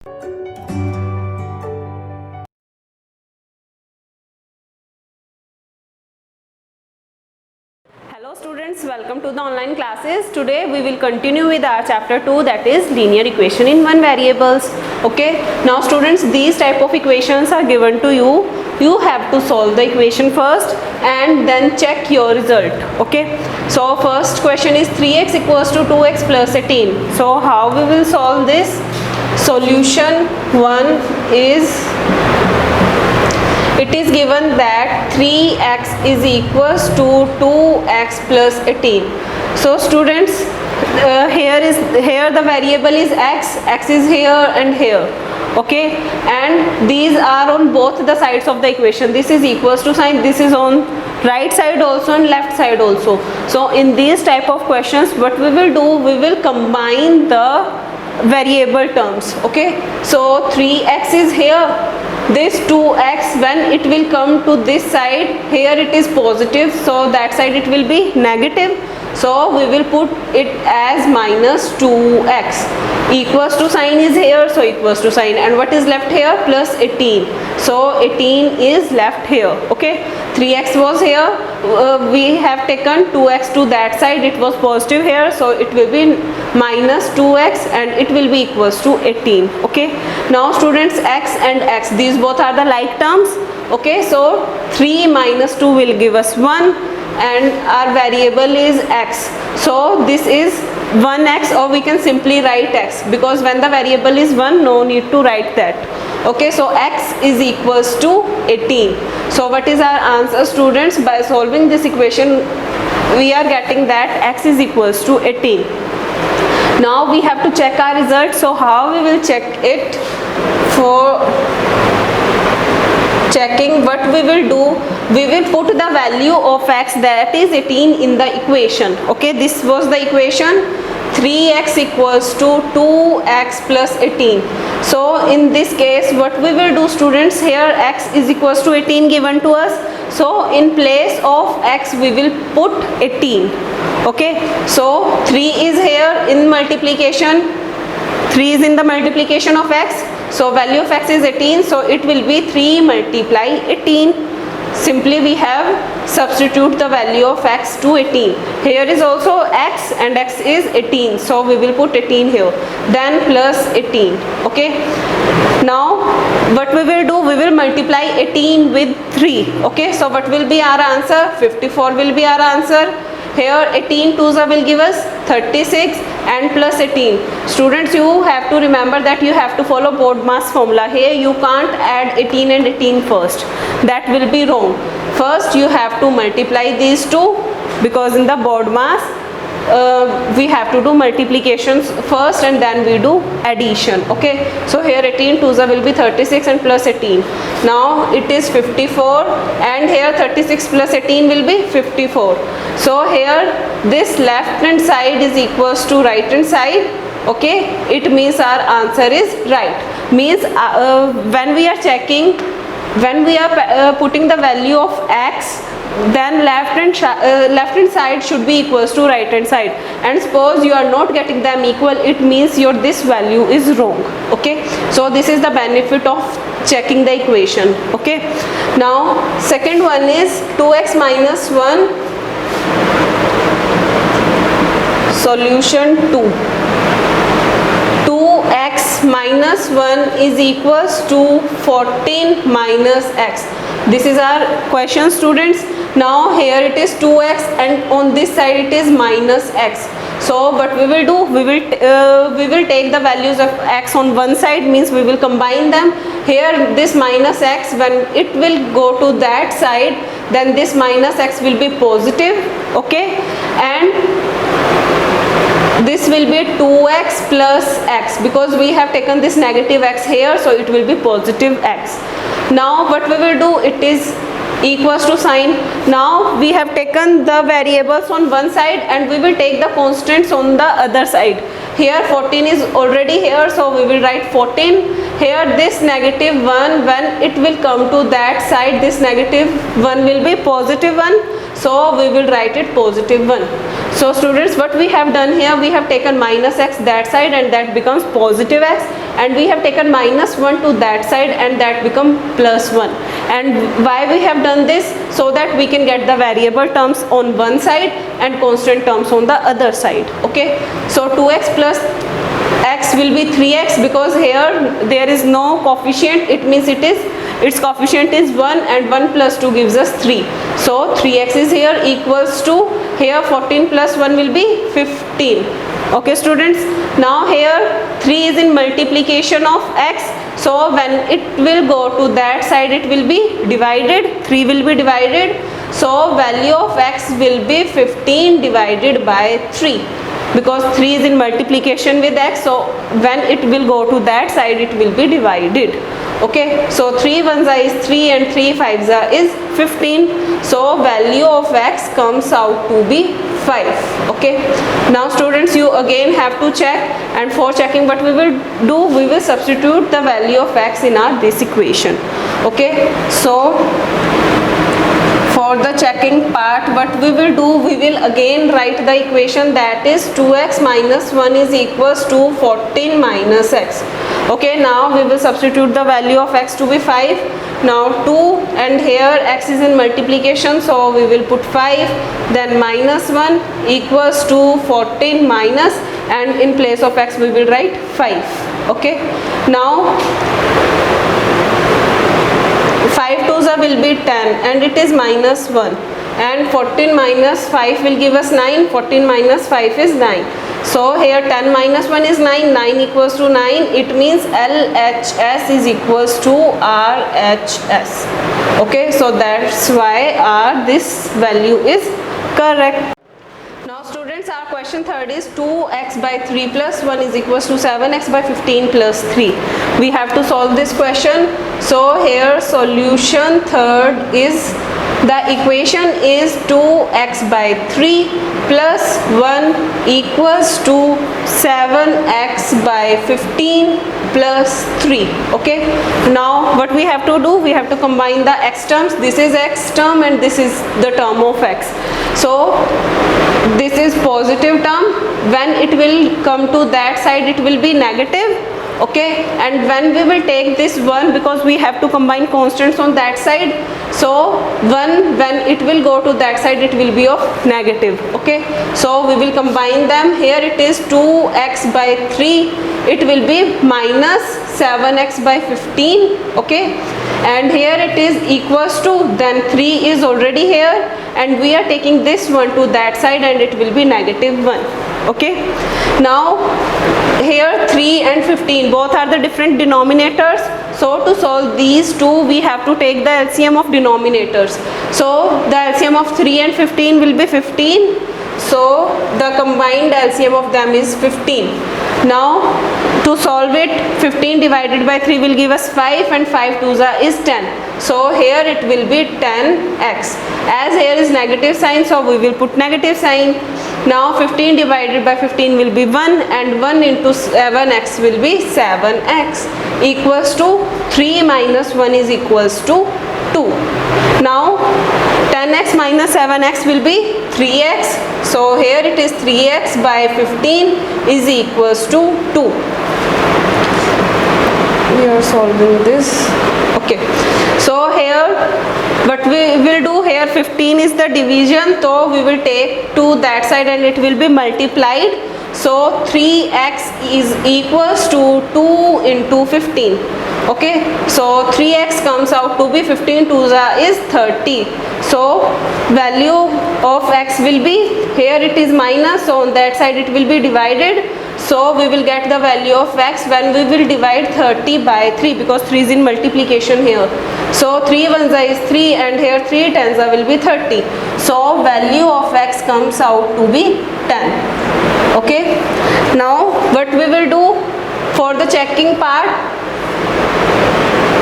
Hello students, welcome to the online classes. Today we will continue with our chapter 2, that is linear equation in one variables. Okay, now students, these type of equations are given to you. You have to solve the equation first and then check your result. Okay, so first question is 3x equals to 2x plus 18. So how we will solve this? Solution 1 is, it is given that 3x is equals to 2x plus 18. So students, here the variable is x is here and here. Okay, and these are on both the sides of the equation. This is equals to sign, this is on right side also and left side also. So in these type of questions, what we will do, we will combine the variable terms. Okay, so 3x is here, this 2x, when it will come to this side, here it is positive, so that side it will be negative. So we will put it as minus 2x. Equals to sign is here, so equals to sign, and what is left here? Plus 18. So 18 is left here. Okay, 3x was here, we have taken 2x to that side, it was positive here, so it will be minus 2x and it will be equals to 18. Okay, now students, x and x, these both are the like terms. Okay, so 3 minus 2 will give us 1 and our variable is x. So this is 1x, or we can simply write x, because when the variable is 1, no need to write that. Okay, so x is equals to 18. So what is our answer, students? By solving this equation, we are getting that x is equals to 18. Now we have to check our result. So how we will check it? For checking, what we will do, we will put the value of x, that is 18, in the equation. Okay, this was the equation, 3x equals to 2x plus 18. So in this case, what we will do, students, here x is equals to 18 given to us. So in place of x, we will put 18. Okay, so 3 is here in multiplication, 3 is in the multiplication of x. So value of x is 18, so it will be 3 multiply 18. Simply we have substitute the value of x to 18. Here is also x and x is 18, so we will put 18 here. Then plus 18. Okay. Now what we will do, we will multiply 18 with 3. Okay, so what will be our answer? 54 will be our answer. Here 18 twos will give us 36 and plus 18. Students, you have to remember that you have to follow BODMAS formula. Here you can't add 18 and 18 first. That will be wrong. First you have to multiply these two, because in the BODMAS we have to do multiplications first and then we do addition. Okay, so here 18 twos will be 36 and plus 18. Now it is 54, and here 36 plus 18 will be 54. So here this left hand side is equals to right hand side. Okay, it means our answer is right. Means when we are checking, when we are putting the value of x, then left hand side should be equals to right hand side, and suppose you are not getting them equal, it means your this value is wrong. Okay, so this is the benefit of checking the equation. Okay, now second one is 2x minus 1. Solution 2. 2x minus 1 is equals to 14 minus x. This is our question, students. Now here it is 2x and on this side it is minus x. So what we will do, we will take the values of x on one side, means we will combine them. Here this minus x, when it will go to that side, then this minus x will be positive. Okay, and this will be 2x plus x, because we have taken this negative x here, so it will be positive x. Now what we will do, it is equals to sign. Now we have taken the variables on one side and we will take the constants on the other side. Here 14 is already here, so we will write 14. Here this negative 1, when it will come to that side, this negative 1 will be positive 1. so we will write it positive 1. So students, what we have done here, we have taken minus x that side and that becomes positive x, and we have taken minus 1 to that side and that become plus 1. And why we have done this? So that we can get the variable terms on one side and constant terms on the other side. Okay, so 2x plus x will be 3x, because here there is no coefficient, it means its coefficient is 1 and 1 plus 2 gives us 3. So 3x is here equals to, here 14 plus 1 will be 15. Okay students, now here 3 is in multiplication of x, so when it will go to that side it will be divided, 3 will be divided, so value of x will be 15 divided by 3, because 3 is in multiplication with x, so when it will go to that side it will be divided. Okay, so 3 ones is 3 and 3 fives is 15, so value of x comes out to be 5. Okay, now students, you again have to check, and for checking what we will do, we will substitute the value of x in our this equation. Okay, so for the checking part, what we will do, we will again write the equation, that is 2x minus 1 is equals to 14 minus x. Okay, now we will substitute the value of x to be 5. Now 2, and here x is in multiplication, so we will put 5, then minus 1 equals to 14 minus, and in place of x we will write 5. Okay, now 5 twos will be 10 and it is minus 1, and 14 minus 5 will give us 9, 14 minus 5 is 9. So here 10 minus 1 is 9, 9 equals to 9, it means LHS is equals to RHS. Okay, so that's why our this value is correct. Now students, our question third is 2x by 3 plus 1 is equals to 7x by 15 plus 3. We have to solve this question. So here solution third is, the equation is 2x by 3 plus 1 equals to 7x by 15 plus 3. Okay, now what we have to do, we have to combine the x terms. This is x term and this is the term of x. So this is positive term, when it will come to that side it will be negative. Okay, and when we will take this 1, because we have to combine constants on that side, so 1, when it will go to that side it will be of negative. Okay, so we will combine them. Here it is 2x by 3, it will be minus 7x by 15. Okay, and here it is equals to, then 3 is already here and we are taking this one to that side and it will be negative 1. Okay, now here 3 and 15 both are the different denominators, so to solve these two we have to take the LCM of denominators. So the LCM of 3 and 15 will be 15, so the combined LCM of them is 15. Now to solve it, 15 divided by 3 will give us 5 and 5 twos is 10. So here it will be 10x. As here is negative sign, so we will put negative sign. Now 15 divided by 15 will be 1 and 1 into 7x will be 7x equals to 3 minus 1 is equals to 2. Now 10x minus 7x will be 3x. So here it is 3x by 15 is equals to 2. We are solving this. Okay, so here what we will do, here 15 is the division, so we will take to that side and it will be multiplied. So 3x is equals to 2 into 15. Okay, so 3x comes out to be 15 twos is 30. So value of x will be, here it is minus, so on that side it will be divided. So we will get the value of x when we will divide 30 by 3, because 3 is in multiplication here. So 3 ones is 3 and here 3 tens will be 30. So value of x comes out to be 10. Okay, now what we will do for the checking part,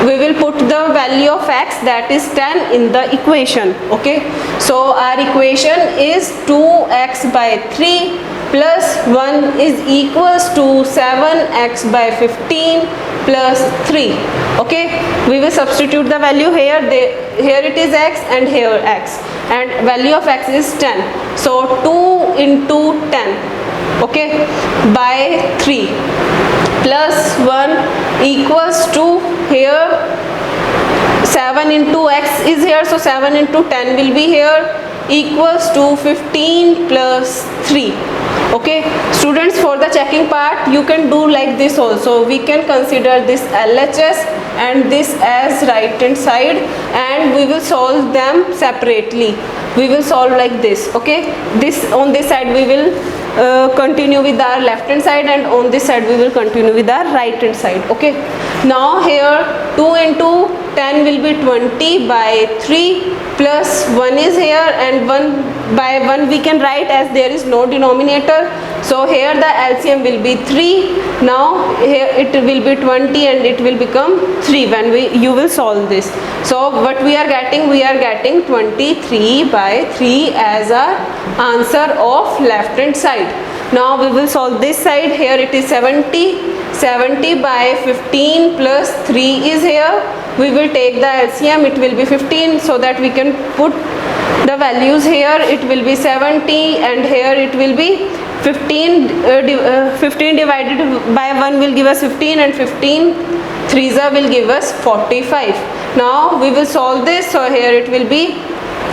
we will put the value of x, that is 10, in the equation. Okay, so our equation is 2x by 3 plus 1 is equals to 7x by 15 plus 3. Okay, we will substitute the value here. Here it is x and here x, and value of x is 10. So 2 into 10, okay, by 3 plus 1 equals to, here 7 into x is here, so 7 into 10 will be here, equals to 15 plus 3. Okay, students, for the checking part you can do like this also. We can consider this LHS and this as right hand side, and we will solve them separately. We will solve like this. Okay, this on this side we will continue with our left hand side, and on this side we will continue with our right hand side. Okay, now here 2 into 10 will be 20 by 3 plus 1 is here, and 1 by 1 we can write as there is no denominator. So here the LCM will be 3. Now here it will be 20 and it will become 3 when you will solve this. So what we are getting? We are getting 23 by 3 as our answer of left hand side. Now we will solve this side. Here it is 70 by 15 plus 3 is here. We will take the LCM, it will be 15, so that we can put the values here. It will be 70 and here it will be 15. 15 divided by 1 will give us 15, and 15 3s will give us 45. Now we will solve this. So here it will be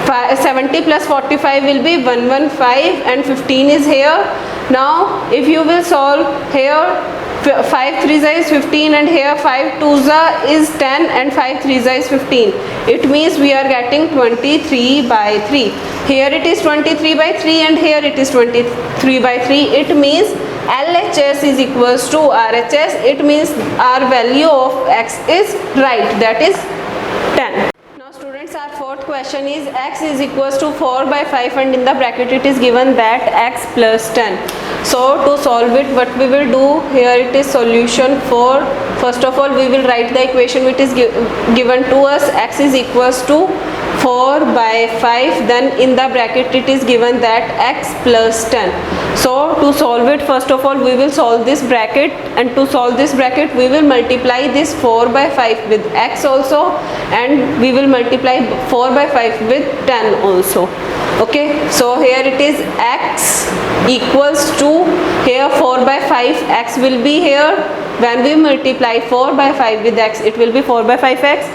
70 plus 45 will be 115, and 15 is here. Now if you will solve here, 5 3s is 15, and here 5 2s is 10, and 5 3s is 15. It means we are getting 23 by 3. Here it is 23 by 3 and here it is 23 by 3. It means LHS is equals to RHS. It means our value of x is right, that is 10. Now students, our fourth question is x is equals to 4 by 5, and in the bracket it is given that x plus 10. So to solve it, what we will do, here it is solution for, first of all we will write the equation which is given to us. X is equals to 4 by 5, then in the bracket it is given that x plus 10. So to solve it, first of all we will solve this bracket, and to solve this bracket we will multiply this 4 by 5 with x also, and we will multiply 4 by 5 with 10 also. Okay, so here it is x equals to, here 4 by 5, x will be here. When we multiply 4 by 5 with x, it will be 4 by 5x,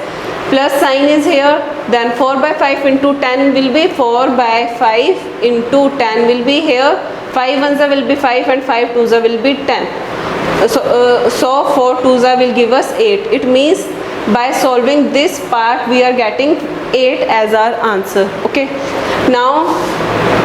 plus sign is here, then 4 by 5 into 10 will be 4 by 5 into 10 will be here. 5 1s will be 5 and 5 2s will be 10. So 4 2s will give us 8. It means by solving this part we are getting 8 as our answer. Okay, now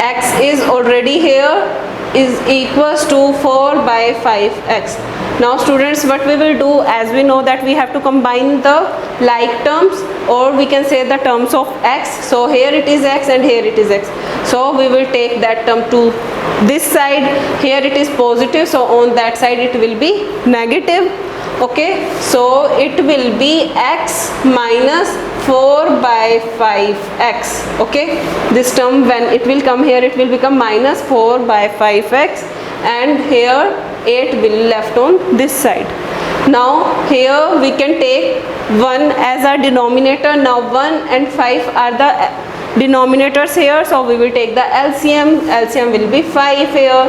x is already here, is equals to 4 by 5x. Now students, what we will do, as we know that we have to combine the like terms, or we can say the terms of x. So here it is x and here it is x. So we will take that term to this side. Here it is positive, so on that side it will be negative. Okay, so it will be x minus 4 by 5x. Okay, this term when it will come here, it will become minus 4 by 5x, and here 8 will left on this side. Now here we can take 1 as our denominator. Now 1 and 5 are the denominators here, so we will take the LCM. LCM will be 5 here.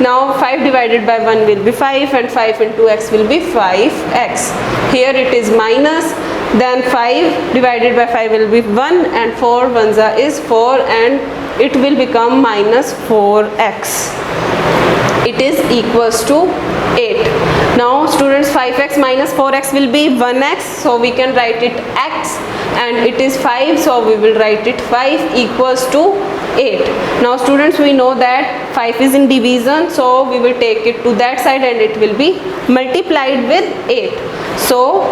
Now 5 divided by 1 will be 5, and 5 into x will be 5x. Here it is minus, then 5 divided by 5 will be 1, and 4 1s is 4, and it will become minus 4x. It is equals to 8. Now students, 5x minus 4x will be 1x, so we can write it x, and it is 5, so we will write it 5 equals to 8. Now students, we know that 5 is in division, so we will take it to that side and it will be multiplied with 8. So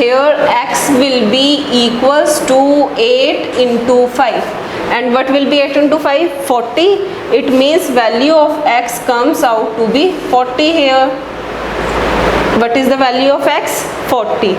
here x will be equals to 8 into 5, and what will be 8 into 5? 40. It means value of x comes out to be 40 here. What is the value of x? 40.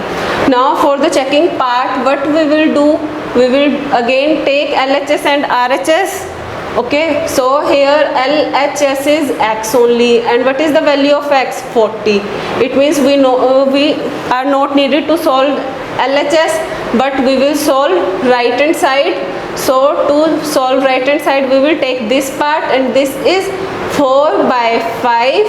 Now for the checking part, what we will do, we will again take LHS and RHS. Okay, so here LHS is x only, and what is the value of x? 40. It means we know we are not needed to solve LHS, but we will solve right hand side. So to solve right hand side, we will take this part, and this is 4 by 5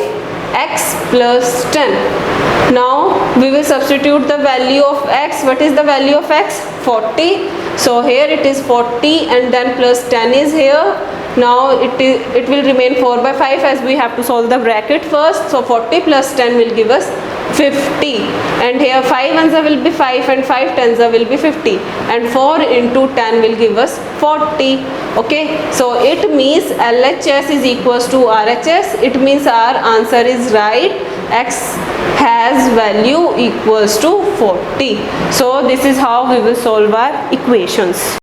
x plus 10. Now we will substitute the value of x. What is the value of x? 40. So here it is 40, and then plus 10 is here. Now it will remain 4 by 5, as we have to solve the bracket first. So 40 plus 10 will give us 50, and here 5 ones will be 5 and 5 tens will be 50, and 4 into 10 will give us 40. Okay, so it means LHS is equals to RHS. It means our answer is right. X has value equals to 40. So this is how we will solve our equations.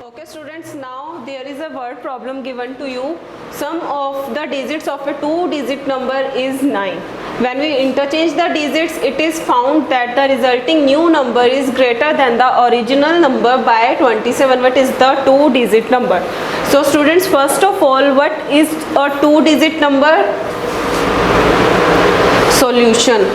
Okay students, now there is a word problem given to you. Sum of the digits of a 2-digit number is 9. When we interchange the digits, it is found that the resulting new number is greater than the original number by 27. What is the 2-digit number? So students, first of all, what is a 2-digit number? Solution.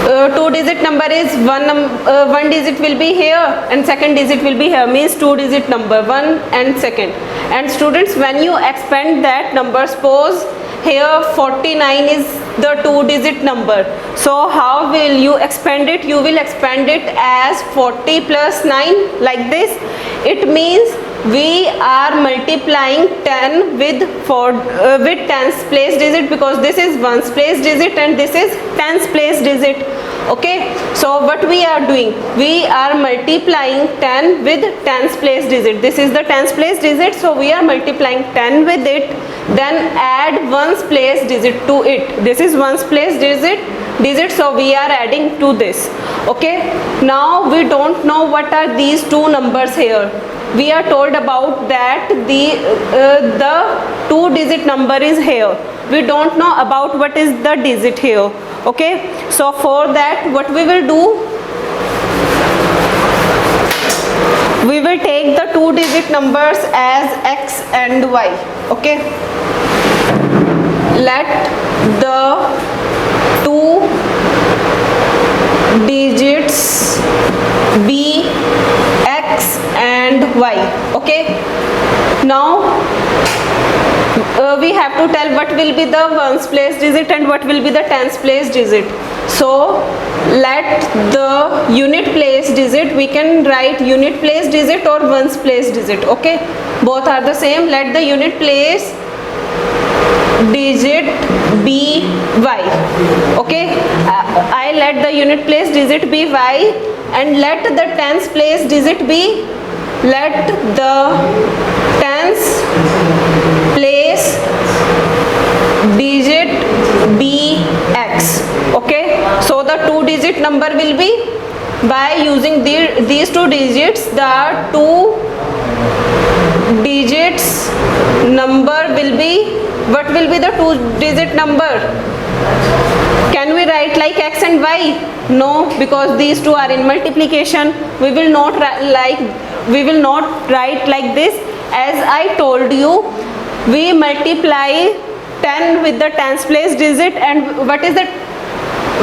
2-digit number is one digit will be here and second digit will be here, means 2-digit number, 1 and second. And students, when you expand that number, suppose here 49 is the 2-digit number. So how will you expand it? You will expand it as 40 plus 9 like this. It means we are multiplying 10 with 10's place digit, because this is 1's place digit and this is 10's place digit. Okay, so what we are doing, we are multiplying 10 with 10's place digit. This is the 10's place digit, so we are multiplying 10 with it, then add 1's place digit to it. This is 1's place digit, so we are adding to this. Okay, now we don't know what are these two numbers here. We are told about that the 2-digit number is here. We don't know about what is the digit here. Okay, so for that, what we will do, we will take the 2-digit numbers as x and y. Okay, let the 2 digits be x and y. Okay, now we have to tell what will be the 1's place digit and what will be the 10's place digit. So let the unit place digit, we can write unit place digit or 1's place digit. Okay, both are the same. Let the unit place digit be y. Okay, I let the unit place digit be y, and let the 10's place digit be, let the 10's place digit be x. Okay, so the 2-digit number will be, by using these 2 digits, the 2 digits number will be, what will be the 2-digit number? Can we write like x and y? No, because these two are in multiplication. We will not write like this. As I told you, we multiply 10 with the 10's place digit, and what is the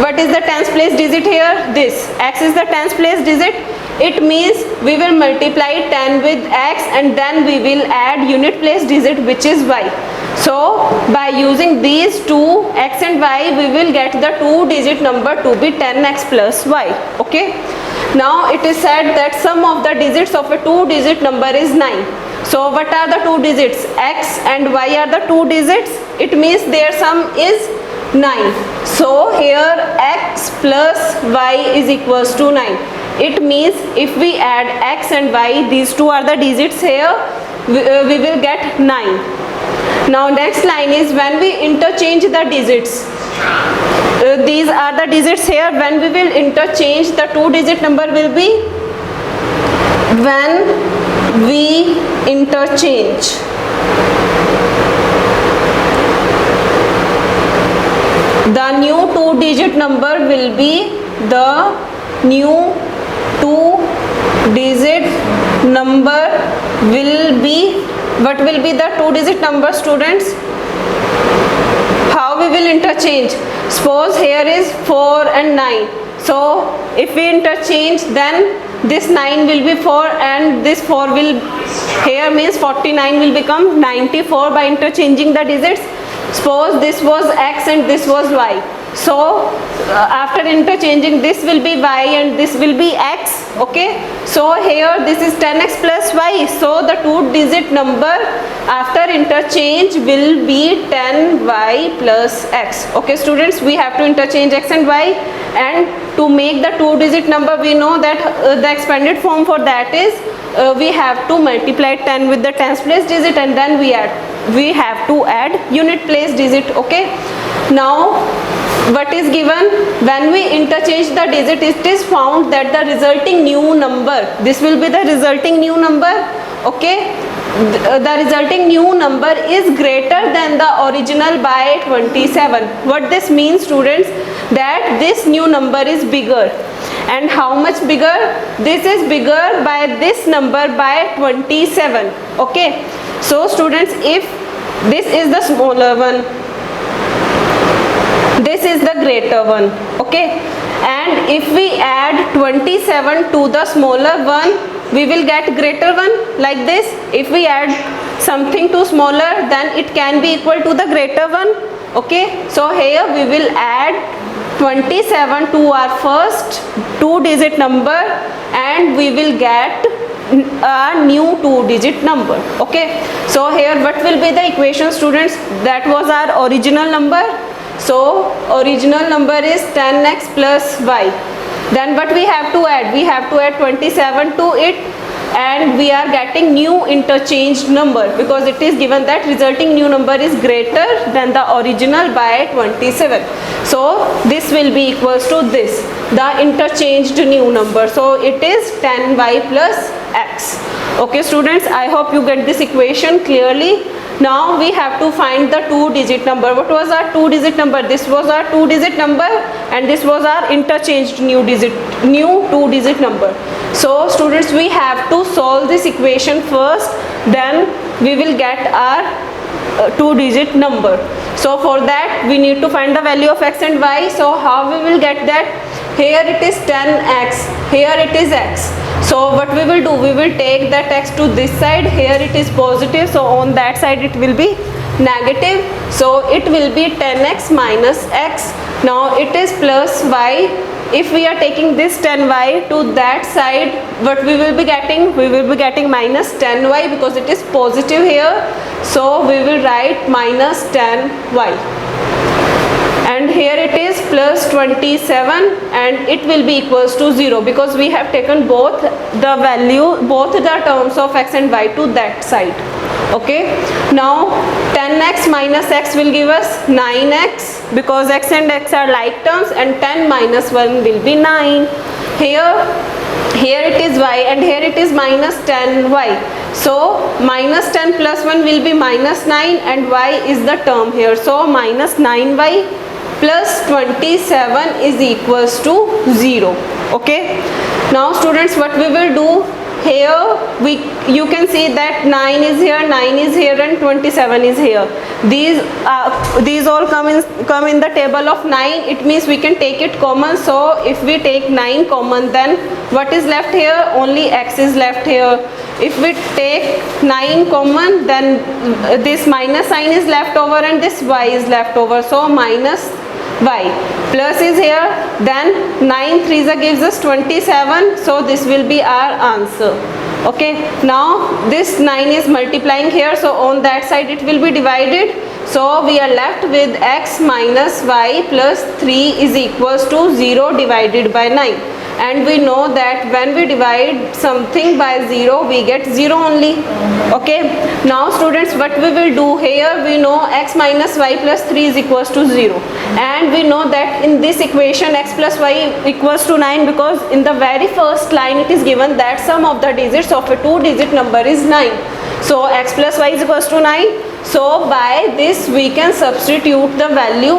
10's place digit here? This x is the 10's place digit. It means we will multiply 10 with x, and then we will add unit place digit, which is y. So by using these two, x and y, we will get the 2-digit number to be 10x plus y. Okay, now it is said that sum of the digits of a 2-digit number is 9. So what are the 2 digits? X and y are the 2 digits. It means their sum is 9. So here x plus y is equals to 9. It means if we add x and y, these two are the digits here, we will get 9. Now next line is when we interchange the digits. These are the digits here. When we will interchange, the 2-digit number will be, when we interchange, the new 2-digit number will be the new 2-digit number will be, what will be the two digit number, students? How we will interchange? Suppose here is 4 and 9. So if we interchange, then this 9 will be 4 and this 4 will, here means 49 will become 94 by interchanging the digits. Suppose this was x and this was y. So after interchanging, this will be y and this will be x. Okay, so here this is 10x plus y. So the two digit number after interchange will be 10y plus x. Okay students, we have to interchange x and y, and to make the two digit number, we know that the expanded form for that is we have to multiply 10 with the tens place digit, and then we have to add unit place digit. Okay, now what is given, when we interchange the digit, it is found that the resulting new number, this will be the resulting new number. Okay, the resulting new number is greater than the original by 27. What this means, students, that this new number is bigger. And how much bigger? This is bigger by this number by 27. Okay, so students, if this is the smaller one, this is the greater one. Okay, and if we add 27 to the smaller one, we will get greater one, like this. If we add something to smaller, then it can be equal to the greater one. Okay, so here we will add 27 to our first two digit number, and we will get a new two digit number. Okay, so here what will be the equation, students? That was our original number. So original number is 10x plus y. Then what we have to add? We have to add 27 to it, and we are getting new interchanged number, because it is given that resulting new number is greater than the original by 27. So this will be equals to this, the interchanged new number. So it is 10y plus x. Okay students, I hope you get this equation clearly. Now we have to find the two digit number. What was our two digit number? This was our two digit number, and this was our interchanged new two digit number. So students, we have to solve this equation first, then we will get our two digit number. So for that we need to find the value of x and y. So how we will get that? Here it is 10x, here it is x. So what we will do, we will take that x to this side. Here it is positive, so on that side it will be negative. So it will be 10x minus x. Now it is plus y. If we are taking this 10y to that side, what we will be getting? We will be getting minus 10y, because it is positive here. So we will write minus 10y. And here it is plus 27, and it will be equals to 0, because we have taken both the terms of x and y to that side. Okay, now 10x minus x will give us 9x, because x and x are like terms, and 10 minus 1 will be 9. Here it is y, and here it is minus 10y. So minus 10 plus 1 will be minus 9, and y is the term here. So minus 9y plus 27 is equals to 0. Okay, now students, what we will do, here you can see that 9 is here, 9 is here, and 27 is here. These all come in the table of 9. It means we can take it common. So if we take 9 common, then what is left here? Only x is left here. If we take 9 common, then this minus sign is left over, and this y is left over. So minus y. Plus is here, then 9 3s gives us 27. So this will be our answer. Okay, now this 9 is multiplying here, so on that side it will be divided. So we are left with x minus y plus 3 is equals to 0 divided by 9. And we know that when we divide something by 0, we get 0 only. Okay, now students, what we will do here, we know x minus y plus 3 is equals to 0, and we know that in this equation x plus y equals to 9, because in the very first line it is given that sum of the digits of a two digit number is 9. So x plus y is equals to 9. So by this we can substitute the value.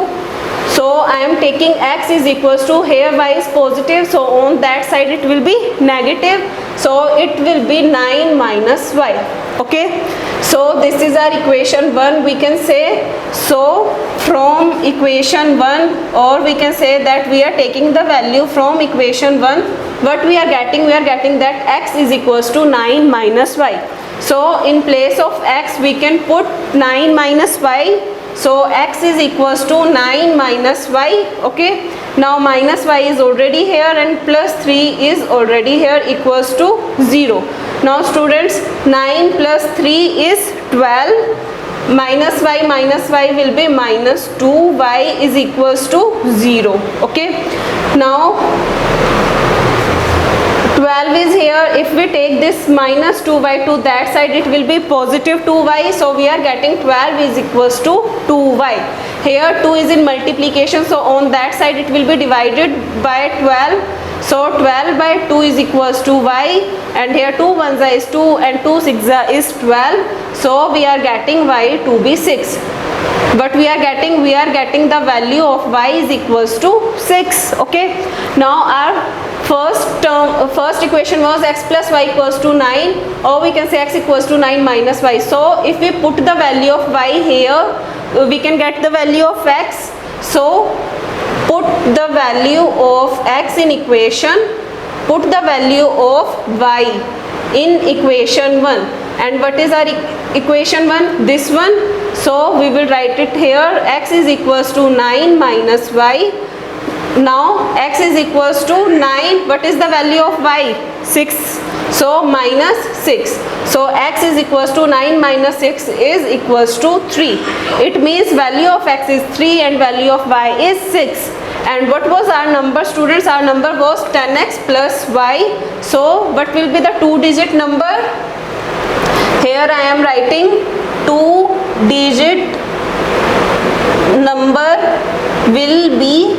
So I am taking x is equals to, here y is positive, so on that side it will be negative. so it will be 9 minus y. Okay, so this is our equation 1, we can say. So from equation 1, or we can say that we are taking the value from equation 1, what we are getting that x is equals to 9 minus y. So in place of x we can put 9 minus y. So x is equals to 9 minus y. Okay, now minus y is already here and plus 3 is already here, equals to 0. Now students, 9 plus 3 is 12. Minus y will be minus 2, y is equals to 0. Okay, now 12 is here. If we take this minus 2y to that side, it will be positive 2y. So we are getting 12 is equals to 2y. Here 2 is in multiplication, so on that side it will be divided by 12. So 12 by 2 is equals to y, and here 2 ones is 2 and 2 6 is 12. So we are getting y to be 6. But we are getting the value of y is equals to 6. Okay, now our first equation was x plus y equals to 9, or we can say x equals to 9 minus y. So if we put the value of y here, we can get the value of x. So put the value of x in equation, put the value of y in equation 1. And what is our equation 1? This one. So we will write it here, x is equals to 9 minus y. Now x is equals to 9, what is the value of y? 6. So minus 6. So x is equals to 9 minus 6 is equals to 3. It means value of x is 3 and value of y is 6. And what was our number, students? Our number was 10x plus y. So what will be the 2-digit number? Here I am writing 2-digit number will be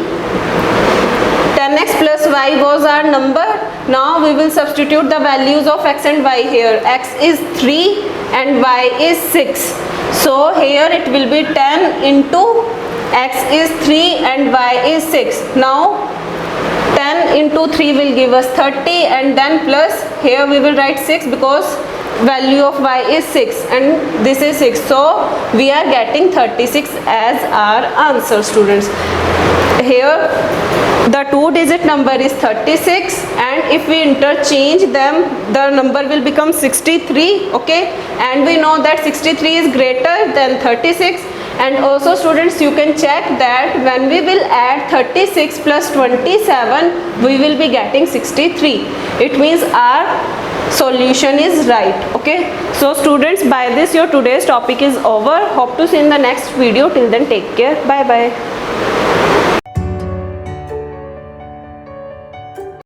10x plus y was our number. Now we will substitute the values of x and y here. X is 3 and y is 6. So here it will be 10 into x is 3 and y is 6. Now 10 into 3 will give us 30, and then plus here we will write 6 because value of y is 6 and this is 6. So we are getting 36 as our answer, students. Here the 2-digit number is 36, and if we interchange them, the number will become 63. Okay, and we know that 63 is greater than 36. And also students, you can check that when we will add 36 plus 27, we will be getting 63. It means our solution is right. Okay, so students, by this your today's topic is over. Hope to see in the next video. Till then, take care. Bye bye.